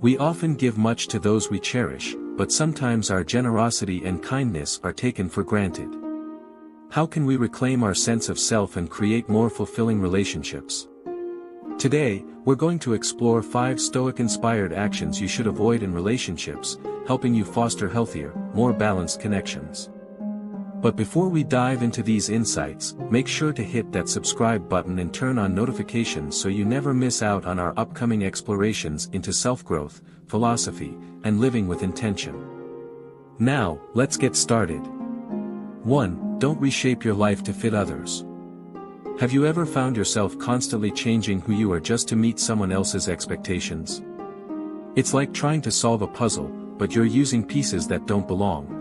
We often give much to those we cherish, but sometimes our generosity and kindness are taken for granted. How can we reclaim our sense of self and create more fulfilling relationships? Today, we're going to explore 5 Stoic-inspired actions you should avoid in relationships, helping you foster healthier, more balanced connections. But before we dive into these insights, make sure to hit that subscribe button and turn on notifications so you never miss out on our upcoming explorations into self-growth, philosophy, and living with intention. Now, let's get started. 1. Don't reshape your life to fit others. Have you ever found yourself constantly changing who you are just to meet someone else's expectations? It's like trying to solve a puzzle, but you're using pieces that don't belong.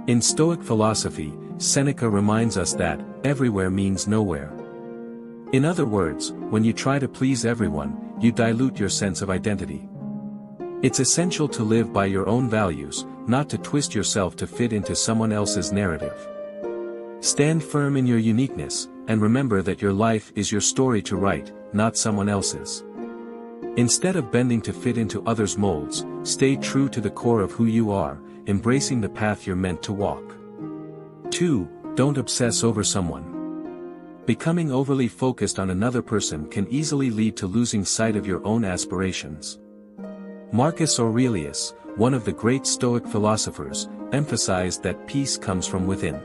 In Stoic philosophy, Seneca reminds us that, everywhere means nowhere. In other words, when you try to please everyone, you dilute your sense of identity. It's essential to live by your own values, not to twist yourself to fit into someone else's narrative. Stand firm in your uniqueness, and remember that your life is your story to write, not someone else's. Instead of bending to fit into others' molds, stay true to the core of who you are, embracing the path you're meant to walk. 2. Don't obsess over someone. Becoming overly focused on another person can easily lead to losing sight of your own aspirations. Marcus Aurelius, one of the great Stoic philosophers, emphasized that peace comes from within.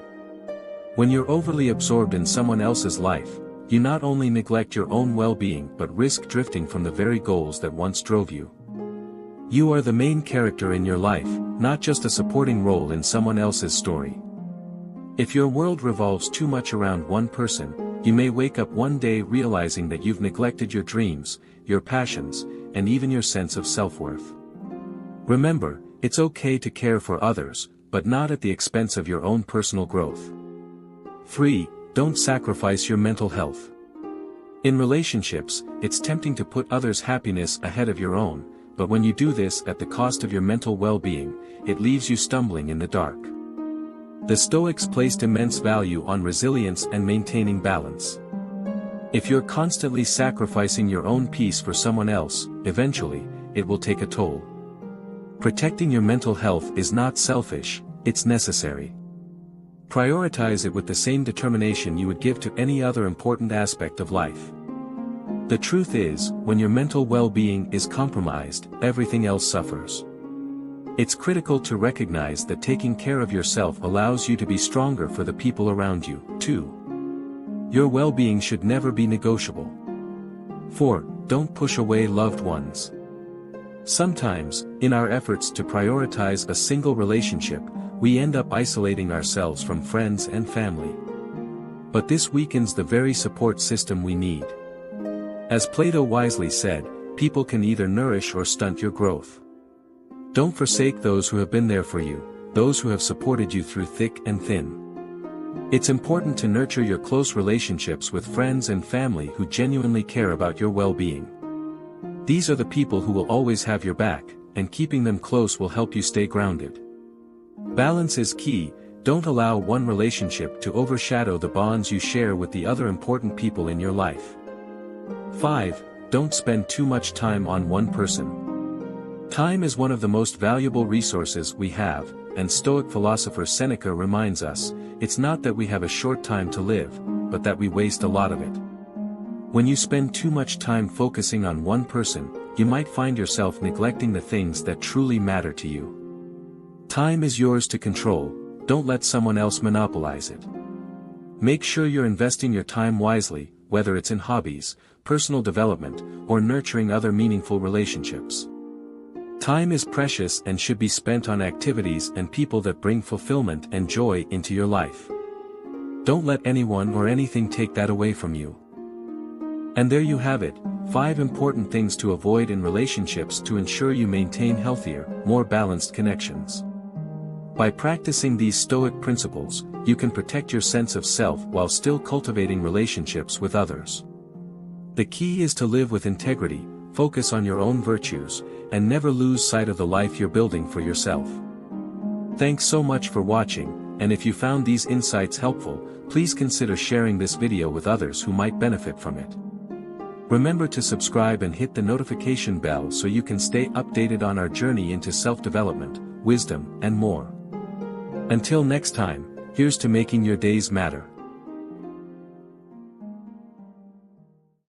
When you're overly absorbed in someone else's life, you not only neglect your own well-being but risk drifting from the very goals that once drove you. You are the main character in your life, not just a supporting role in someone else's story. If your world revolves too much around one person, you may wake up one day realizing that you've neglected your dreams, your passions, and even your sense of self-worth. Remember, it's okay to care for others, but not at the expense of your own personal growth. 3. Don't sacrifice your mental health. In relationships, it's tempting to put others' happiness ahead of your own, but when you do this at the cost of your mental well-being, it leaves you stumbling in the dark. The Stoics placed immense value on resilience and maintaining balance. If you're constantly sacrificing your own peace for someone else, eventually, it will take a toll. Protecting your mental health is not selfish, it's necessary. Prioritize it with the same determination you would give to any other important aspect of life. The truth is, when your mental well-being is compromised, everything else suffers. It's critical to recognize that taking care of yourself allows you to be stronger for the people around you, too. Your well-being should never be negotiable. 4. Don't push away loved ones. Sometimes, in our efforts to prioritize a single relationship, we end up isolating ourselves from friends and family. But this weakens the very support system we need. As Plato wisely said, people can either nourish or stunt your growth. Don't forsake those who have been there for you, those who have supported you through thick and thin. It's important to nurture your close relationships with friends and family who genuinely care about your well-being. These are the people who will always have your back, and keeping them close will help you stay grounded. Balance is key. Don't allow one relationship to overshadow the bonds you share with the other important people in your life. 5. Don't spend too much time on one person. Time is one of the most valuable resources we have, and Stoic philosopher Seneca reminds us, it's not that we have a short time to live, but that we waste a lot of it. When you spend too much time focusing on one person, you might find yourself neglecting the things that truly matter to you. Time is yours to control, don't let someone else monopolize it. Make sure you're investing your time wisely, whether it's in hobbies, personal development, or nurturing other meaningful relationships. Time is precious and should be spent on activities and people that bring fulfillment and joy into your life. Don't let anyone or anything take that away from you. And there you have it, 5 important things to avoid in relationships to ensure you maintain healthier, more balanced connections. By practicing these Stoic principles, you can protect your sense of self while still cultivating relationships with others. The key is to live with integrity, focus on your own virtues, and never lose sight of the life you're building for yourself. Thanks so much for watching, and if you found these insights helpful, please consider sharing this video with others who might benefit from it. Remember to subscribe and hit the notification bell so you can stay updated on our journey into self-development, wisdom, and more. Until next time, here's to making your days matter.